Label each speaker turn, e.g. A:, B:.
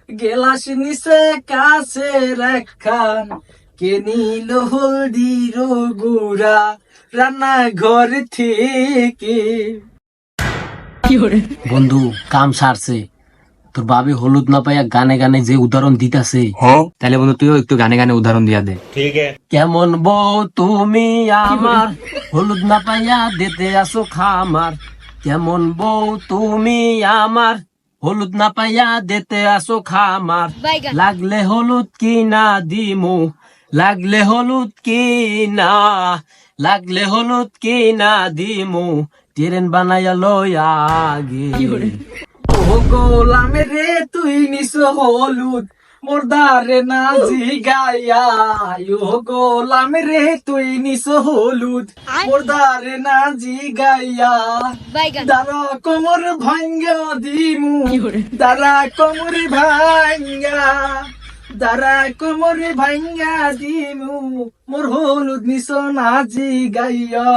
A: গেলাস নিচে কাছে রাখান কে নিল হলদির গুড়া রান্না ঘর থেকে।
B: বন্ধু কাম সারছে, তোর বাবে হলুদ না পাইয়া গানে গানে যে উদাহরণ দিতাছে,
C: তাহলে বন্ধু তুইও একটু গানে গানে উদাহরণ দিয়া দে।
B: কেমন বউ তুমি আমার, হলুদ না পাইয়া দিতে আসো খামার। কেমন বউ তুমি আমার, হলুদ না পাইয়া দিতে আসো খামার। লাগলে হলুদ কি না দিমু, লাগলে হলুদ কি না, লাগলে হলুদ কি না দিমু, ট্রেন বানাইয়া লইয়া আগে।
A: ও গোলাম রে তুই নিস হলুদ মোরদারে না জিগাইয়া। ও গোলাম রে তুই নিস হলুদ মোরদারে না জিগাইয়া। দাঁড়া কোমর ভাঙ্গা দিমু, দাঁড়া কোমর ভাঙ্গা, দাঁড়া কোমর ভাঙ্গা দিমু, মোর হলুদ নিস না জিগাইয়া।